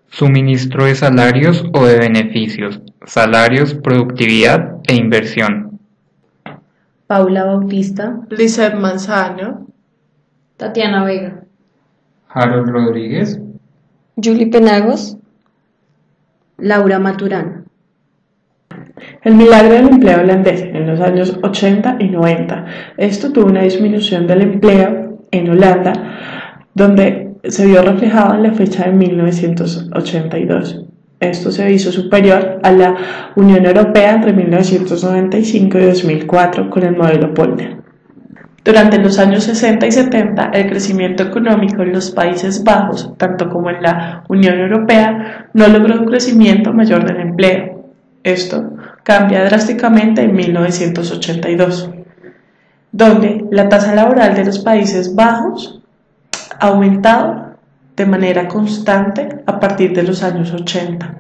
Suministro de salarios o de beneficios, salarios, productividad e inversión. Paula Bautista, Lizeth Manzano, Tatiana Vega, Harold Rodríguez, Julie Penagos, Laura Maturana. el milagro del empleo holandés en los años 80 y 90. Esto tuvo una disminución del empleo en Holanda, donde se vio reflejado en la fecha de 1982. Esto se hizo superior a la Unión Europea entre 1995 y 2004 con el modelo Polder. Durante los años 60 y 70, el crecimiento económico en los Países Bajos, tanto como en la Unión Europea, no logró un crecimiento mayor del empleo. Esto cambia drásticamente en 1982, donde la tasa laboral de los Países Bajos ha aumentado de manera constante a partir de los años 80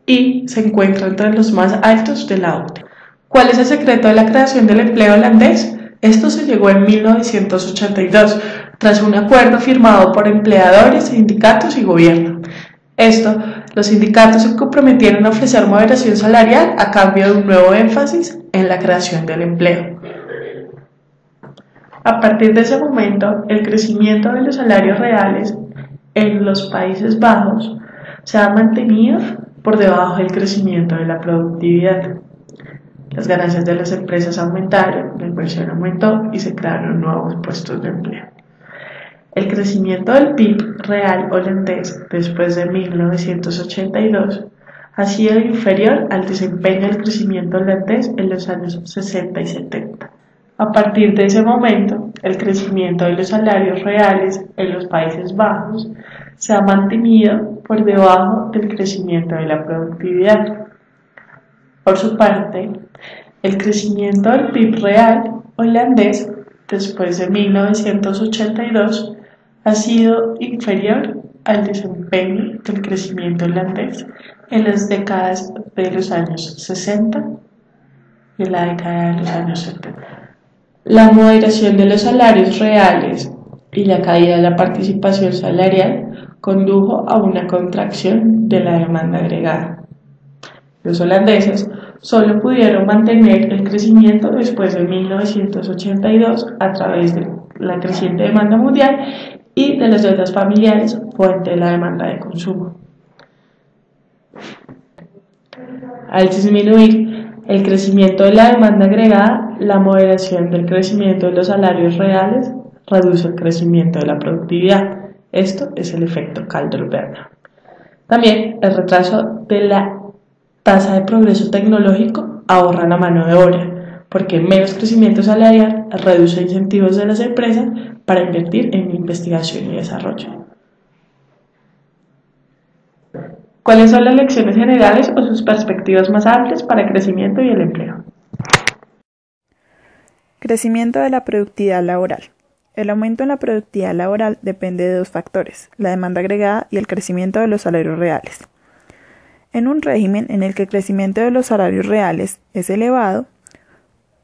y se encuentra entre los más altos de la OCDE. ¿Cuál es el secreto de la creación del empleo holandés? Esto se llegó en 1982, tras un acuerdo firmado por empleadores, sindicatos y gobierno. Los sindicatos se comprometieron a ofrecer moderación salarial a cambio de un nuevo énfasis en la creación del empleo. A partir de ese momento, el crecimiento de los salarios reales en los Países Bajos se ha mantenido por debajo del crecimiento de la productividad. Las ganancias de las empresas aumentaron, la inversión aumentó y se crearon nuevos puestos de empleo. El crecimiento del PIB real holandés después de 1982 ha sido inferior al desempeño del crecimiento holandés en los años 60 y 70. A partir de ese momento, el crecimiento de los salarios reales en los Países Bajos se ha mantenido por debajo del crecimiento de la productividad. Por su parte, el crecimiento del PIB real holandés después de 1982 ha sido inferior al desempeño del crecimiento holandés en las décadas de los años 60 y en la década de los años 70. La moderación de los salarios reales y la caída de la participación salarial condujo a una contracción de la demanda agregada. Los holandeses solo pudieron mantener el crecimiento después de 1982 a través de la creciente demanda mundial y de las deudas familiares, fuente de la demanda de consumo. Al disminuir el crecimiento de la demanda agregada, la moderación del crecimiento de los salarios reales reduce el crecimiento de la productividad. Esto es el efecto Kaldor-Verda. También el retraso de la tasa de progreso tecnológico ahorra la mano de obra, porque menos crecimiento salarial reduce incentivos de las empresas para invertir en investigación y desarrollo. ¿Cuáles son las lecciones generales o sus perspectivas más amplias para el crecimiento y el empleo? Crecimiento de la productividad laboral. El aumento en la productividad laboral depende de dos factores, la demanda agregada y el crecimiento de los salarios reales. En un régimen en el que el crecimiento de los salarios reales es elevado,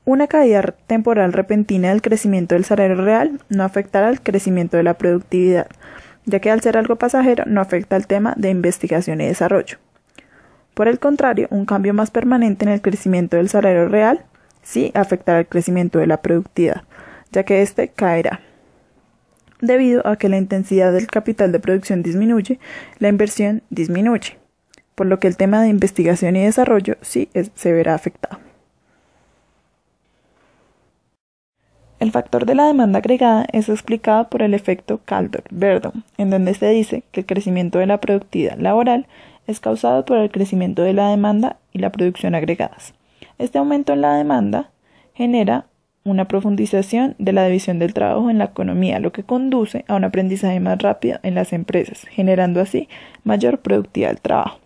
una caída temporal repentina del crecimiento del salario real no afectará al crecimiento de la productividad, ya que al ser algo pasajero no afecta al tema de investigación y desarrollo. Por el contrario, un cambio más permanente en el crecimiento del salario real sí afectará al crecimiento de la productividad, ya que éste caerá. Debido a que la intensidad del capital de producción disminuye, la inversión disminuye, por lo que el tema de investigación y desarrollo sí se verá afectado. El factor de la demanda agregada es explicado por el efecto Kaldor-Verda, en donde se dice que el crecimiento de la productividad laboral es causado por el crecimiento de la demanda y la producción agregadas. Este aumento en la demanda genera una profundización de la división del trabajo en la economía, lo que conduce a un aprendizaje más rápido en las empresas, generando así mayor productividad del trabajo.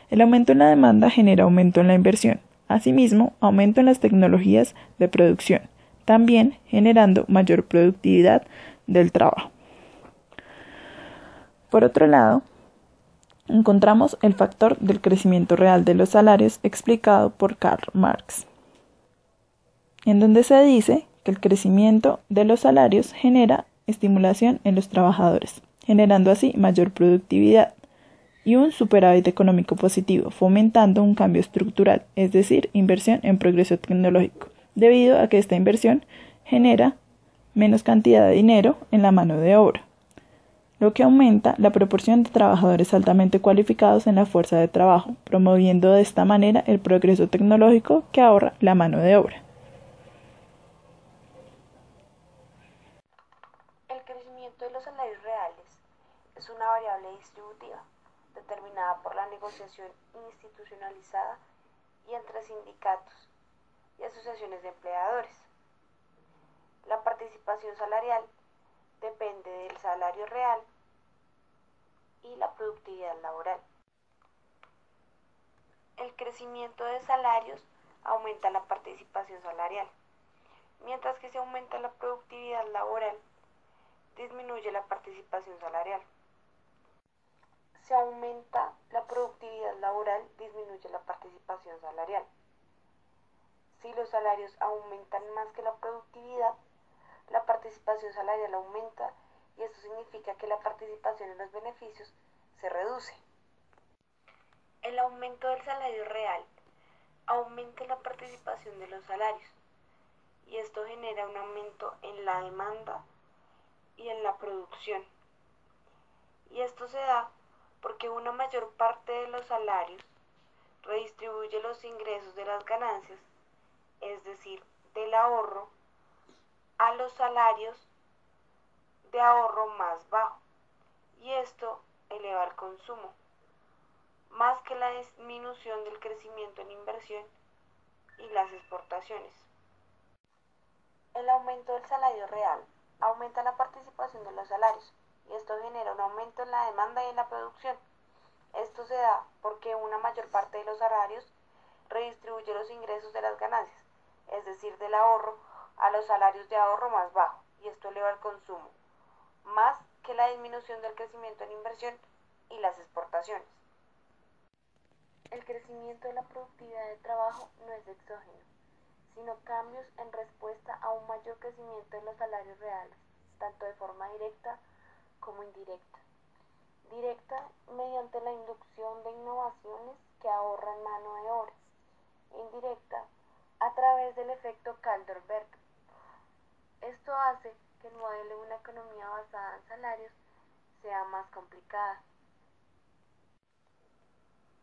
El aumento en la demanda genera aumento en la inversión, asimismo aumento en las tecnologías de producción, también generando mayor productividad del trabajo. Por otro lado, encontramos el factor del crecimiento real de los salarios explicado por Karl Marx, en donde se dice que el crecimiento de los salarios genera estimulación en los trabajadores, generando así mayor productividad, y un superávit económico positivo, fomentando un cambio estructural, es decir, inversión en progreso tecnológico, debido a que esta inversión genera menos cantidad de dinero en la mano de obra, lo que aumenta la proporción de trabajadores altamente cualificados en la fuerza de trabajo, promoviendo de esta manera el progreso tecnológico que ahorra la mano de obra. El crecimiento de los salarios reales es una variable distributiva determinada por la negociación institucionalizada y entre sindicatos y asociaciones de empleadores. La participación salarial depende del salario real y la productividad laboral. El crecimiento de salarios aumenta la participación salarial, mientras que si aumenta la productividad laboral, disminuye la participación salarial. Si aumenta la productividad laboral, disminuye la participación salarial. Si los salarios aumentan más que la productividad, la participación salarial aumenta y esto significa que la participación en los beneficios se reduce. El aumento del salario real aumenta la participación de los salarios y esto genera un aumento en la demanda y en la producción. Y esto se da porque una mayor parte de los salarios redistribuye los ingresos de las ganancias, es decir, del ahorro, a los salarios de ahorro más bajo, y esto eleva el consumo, más que la disminución del crecimiento en inversión y las exportaciones. El aumento del salario real aumenta la participación de los salarios, y esto genera un aumento en la demanda y en la producción. Esto se da porque una mayor parte de los salarios redistribuye los ingresos de las ganancias, es decir, del ahorro, a los salarios de ahorro más bajo, y esto eleva el consumo, más que la disminución del crecimiento en inversión y las exportaciones. El crecimiento de la productividad de trabajo no es exógeno, sino cambios en respuesta a un mayor crecimiento de los salarios reales, tanto de forma directa como indirecta. Directa mediante la inducción de innovaciones que ahorran mano de obra, e indirecta a través del efecto Calder-Berg. Esto hace que el modelo de una economía basada en salarios sea más complicada.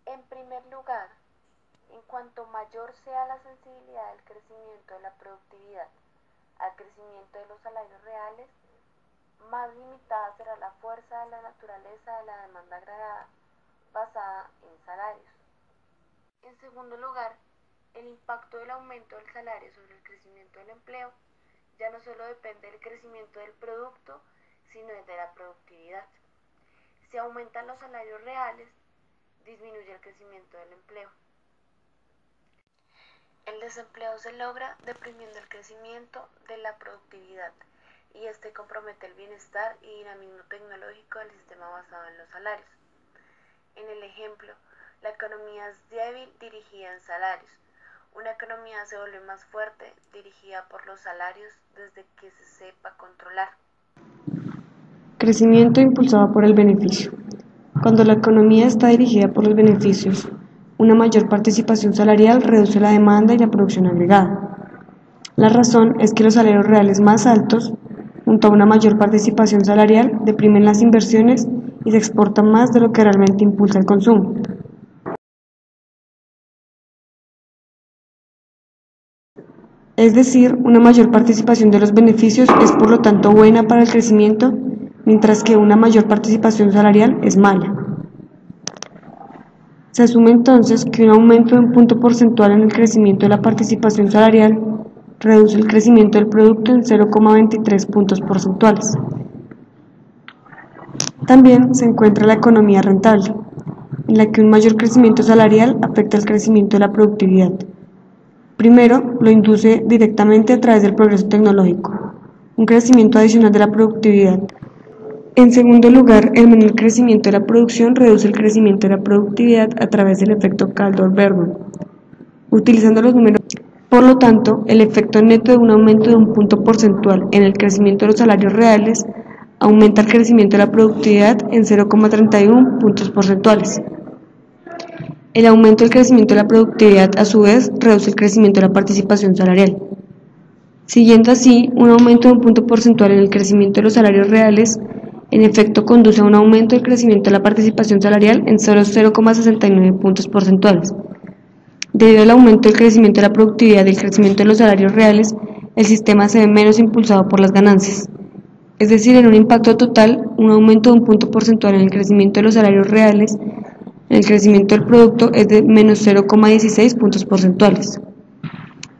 En primer lugar, en cuanto mayor sea la sensibilidad del crecimiento de la productividad al crecimiento de los salarios reales, más limitada será la fuerza de la naturaleza de la demanda agregada basada en salarios. En segundo lugar, el impacto del aumento del salario sobre el crecimiento del empleo ya no solo depende del crecimiento del producto, sino de la productividad. Si aumentan los salarios reales, disminuye el crecimiento del empleo. El desempleo se logra deprimiendo el crecimiento de la productividad y este compromete el bienestar y dinamismo tecnológico del sistema basado en los salarios. En el ejemplo, la economía es débil dirigida en salarios. Una economía se vuelve más fuerte dirigida por los salarios desde que se sepa controlar. Crecimiento impulsado por el beneficio. Cuando la economía está dirigida por los beneficios, una mayor participación salarial reduce la demanda y la producción agregada. La razón es que los salarios reales más altos, junto a una mayor participación salarial, deprimen las inversiones y se exporta más de lo que realmente impulsa el consumo. Es decir, una mayor participación de los beneficios es por lo tanto buena para el crecimiento, mientras que una mayor participación salarial es mala. Se asume entonces que un aumento de un punto porcentual en el crecimiento de la participación salarial reduce el crecimiento del producto en 0,23 puntos porcentuales. También se encuentra la economía rentable, en la que un mayor crecimiento salarial afecta el crecimiento de la productividad. Primero, lo induce directamente a través del progreso tecnológico, un crecimiento adicional de la productividad. En segundo lugar, el menor crecimiento de la producción reduce el crecimiento de la productividad a través del efecto Calder-Berg. Utilizando los números, por lo tanto, el efecto neto de un aumento de un punto porcentual en el crecimiento de los salarios reales aumenta el crecimiento de la productividad en 0,31 puntos porcentuales. El aumento del crecimiento de la productividad, a su vez, reduce el crecimiento de la participación salarial. Siguiendo así, un aumento de un punto porcentual en el crecimiento de los salarios reales, en efecto conduce a un aumento del crecimiento de la participación salarial en solo 0,69 puntos porcentuales. Debido al aumento del crecimiento de la productividad y el crecimiento de los salarios reales, el sistema se ve menos impulsado por las ganancias. Es decir, en un impacto total, un aumento de un punto porcentual en el crecimiento de los salarios reales, en el crecimiento del producto es de menos 0,16 puntos porcentuales.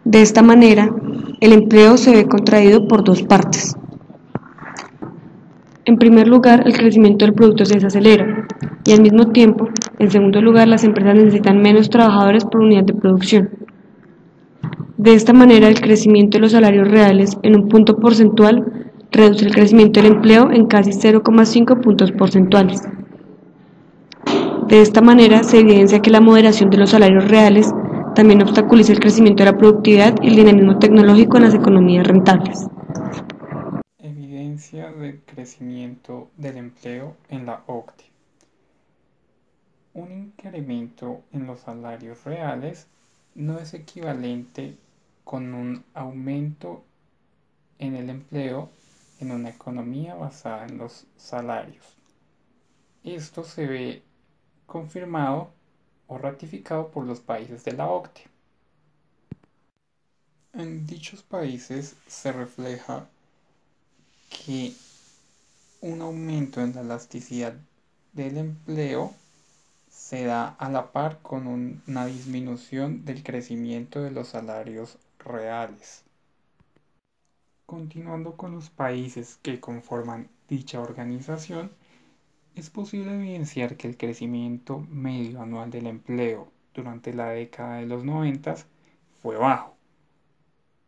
De esta manera, el empleo se ve contraído por dos partes. En primer lugar, el crecimiento del producto se desacelera y al mismo tiempo, en segundo lugar, las empresas necesitan menos trabajadores por unidad de producción. De esta manera, el crecimiento de los salarios reales en un punto porcentual reduce el crecimiento del empleo en casi 0,5 puntos porcentuales. De esta manera, se evidencia que la moderación de los salarios reales también obstaculiza el crecimiento de la productividad y el dinamismo tecnológico en las economías rentables. Evidencia del crecimiento del empleo en la OCDE. Un incremento en los salarios reales no es equivalente con un aumento en el empleo en una economía basada en los salarios. Esto se ve confirmado o ratificado por los países de la OCDE. En dichos países se refleja que un aumento en la elasticidad del empleo se da a la par con una disminución del crecimiento de los salarios reales. Continuando con los países que conforman dicha organización, es posible evidenciar que el crecimiento medio anual del empleo durante la década de los 90 fue bajo,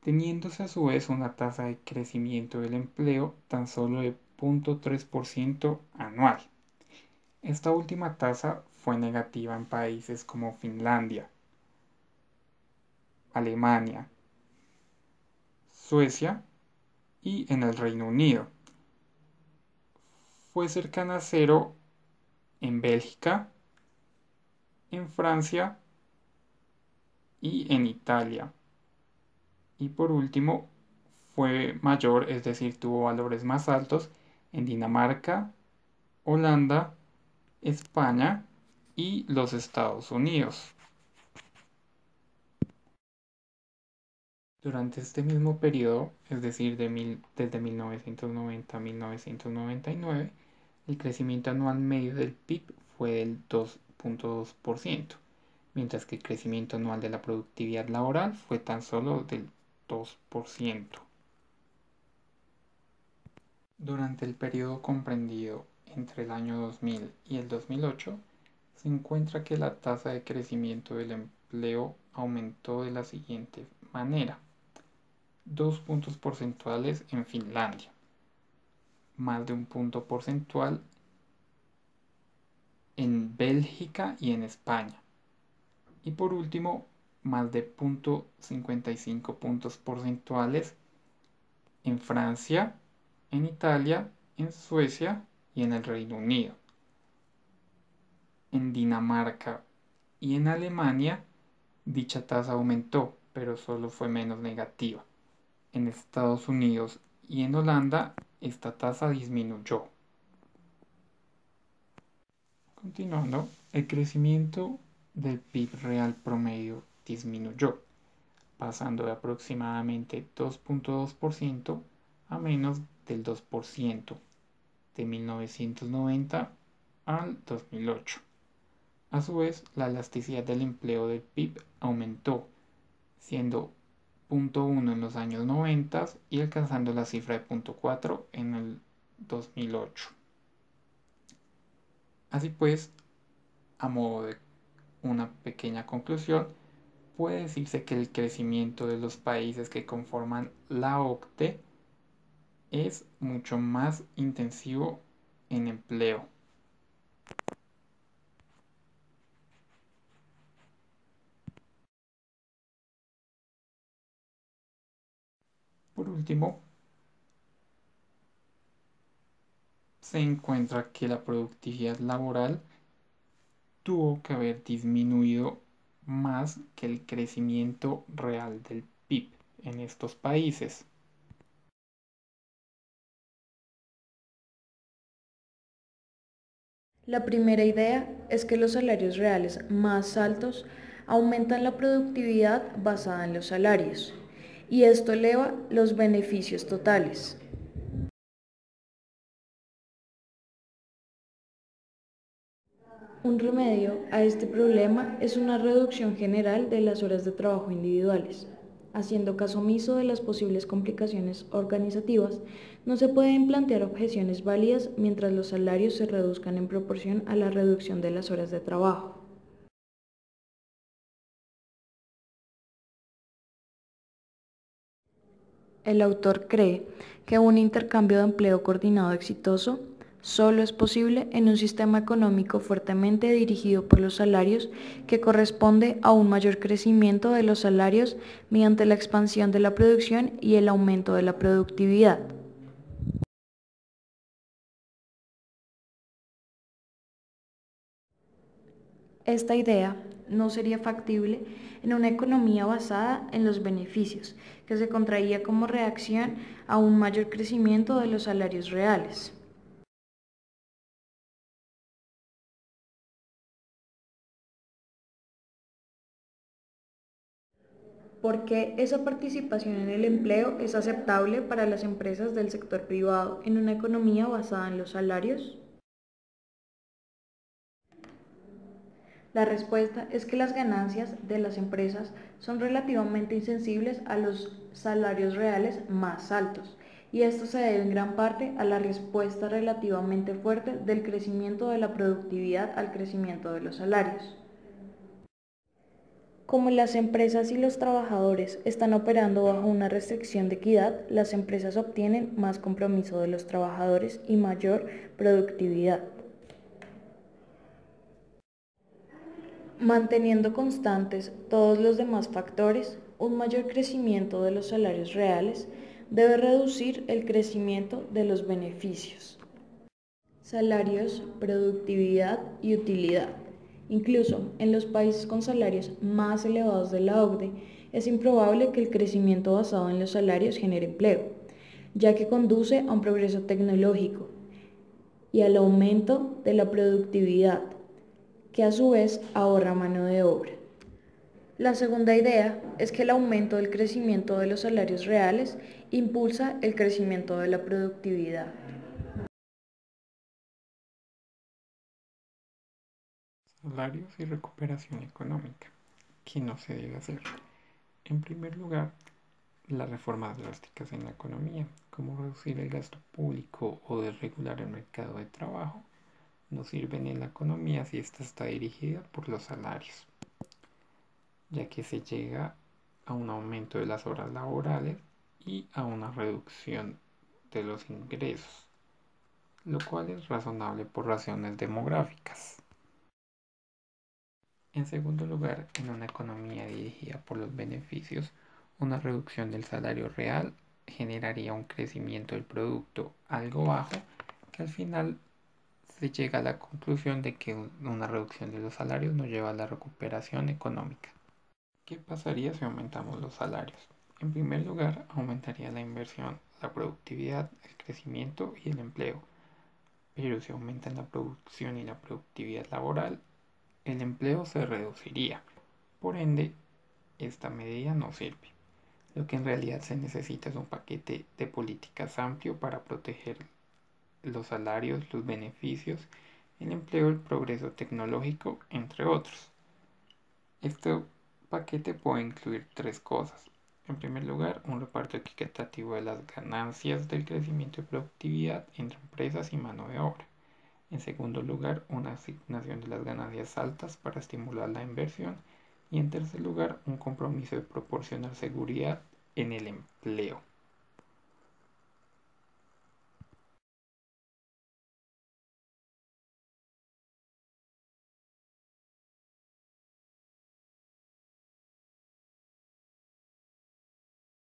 teniéndose a su vez una tasa de crecimiento del empleo tan solo de 0,3% anual. Esta última tasa fue negativa en países como Finlandia, Alemania, Suecia y en el Reino Unido. Fue cercana a cero en Bélgica, en Francia y en Italia. Y por último, fue mayor, es decir, tuvo valores más altos en Dinamarca, Holanda, España y los Estados Unidos. Durante este mismo periodo, es decir, desde 1990 a 1999, el crecimiento anual medio del PIB fue del 2,2%, mientras que el crecimiento anual de la productividad laboral fue tan solo del 2%. Durante el periodo comprendido entre el año 2000 y el 2008, se encuentra que la tasa de crecimiento del empleo aumentó de la siguiente manera: 2 puntos porcentuales en Finlandia, más de un punto porcentual en Bélgica y en España, y por último, más de 0,55 puntos porcentuales en Francia, en Italia, en Suecia y en el Reino Unido. En Dinamarca y en Alemania, dicha tasa aumentó, pero solo fue menos negativa. En Estados Unidos y en Holanda, esta tasa disminuyó. Continuando, el crecimiento del PIB real promedio disminuyó, pasando de aproximadamente 2,2% a menos del 2% de 1990 al 2008. A su vez, la elasticidad del empleo del PIB aumentó, siendo 0,1 en los años 90 y alcanzando la cifra de 0,4 en el 2008. Así pues, a modo de una pequeña conclusión, puede decirse que el crecimiento de los países que conforman la OCDE es mucho más intensivo en empleo. Por último, se encuentra que la productividad laboral tuvo que haber disminuido más que el crecimiento real del PIB en estos países. La primera idea es que los salarios reales más altos aumentan la productividad basada en los salarios, y esto eleva los beneficios totales. Un remedio a este problema es una reducción general de las horas de trabajo individuales. Haciendo caso omiso de las posibles complicaciones organizativas, no se pueden plantear objeciones válidas mientras los salarios se reduzcan en proporción a la reducción de las horas de trabajo. El autor cree que un intercambio de empleo coordinado exitoso solo es posible en un sistema económico fuertemente dirigido por los salarios que corresponde a un mayor crecimiento de los salarios mediante la expansión de la producción y el aumento de la productividad. Esta idea no sería factible en una economía basada en los beneficios, que se contraía como reacción a un mayor crecimiento de los salarios reales. ¿Por qué esa participación en el empleo es aceptable para las empresas del sector privado en una economía basada en los salarios? La respuesta es que las ganancias de las empresas son relativamente insensibles a los salarios reales más altos, y esto se debe en gran parte a la respuesta relativamente fuerte del crecimiento de la productividad al crecimiento de los salarios. Como las empresas y los trabajadores están operando bajo una restricción de equidad, las empresas obtienen más compromiso de los trabajadores y mayor productividad. Manteniendo constantes todos los demás factores, un mayor crecimiento de los salarios reales debe reducir el crecimiento de los beneficios. Salarios, productividad y utilidad. Incluso en los países con salarios más elevados de la OCDE, es improbable que el crecimiento basado en los salarios genere empleo, ya que conduce a un progreso tecnológico y al aumento de la productividad, que a su vez ahorra mano de obra. La segunda idea es que el aumento del crecimiento de los salarios reales impulsa el crecimiento de la productividad. Salarios y recuperación económica. ¿Qué no se debe hacer? En primer lugar, las reformas drásticas en la economía, como reducir el gasto público o desregular el mercado de trabajo, no sirven en la economía si ésta está dirigida por los salarios, ya que se llega a un aumento de las horas laborales y a una reducción de los ingresos, lo cual es razonable por razones demográficas. En segundo lugar, en una economía dirigida por los beneficios, una reducción del salario real generaría un crecimiento del producto algo bajo, que al final se llega a la conclusión de que una reducción de los salarios no lleva a la recuperación económica. ¿Qué pasaría si aumentamos los salarios? En primer lugar, aumentaría la inversión, la productividad, el crecimiento y el empleo. Pero si aumentan la producción y la productividad laboral, el empleo se reduciría. Por ende, esta medida no sirve. Lo que en realidad se necesita es un paquete de políticas amplio para proteger los salarios, los beneficios, el empleo, el progreso tecnológico, entre otros. Este paquete puede incluir tres cosas. En primer lugar, un reparto equitativo de las ganancias del crecimiento y productividad entre empresas y mano de obra. En segundo lugar, una asignación de las ganancias altas para estimular la inversión. Y en tercer lugar, un compromiso de proporcionar seguridad en el empleo.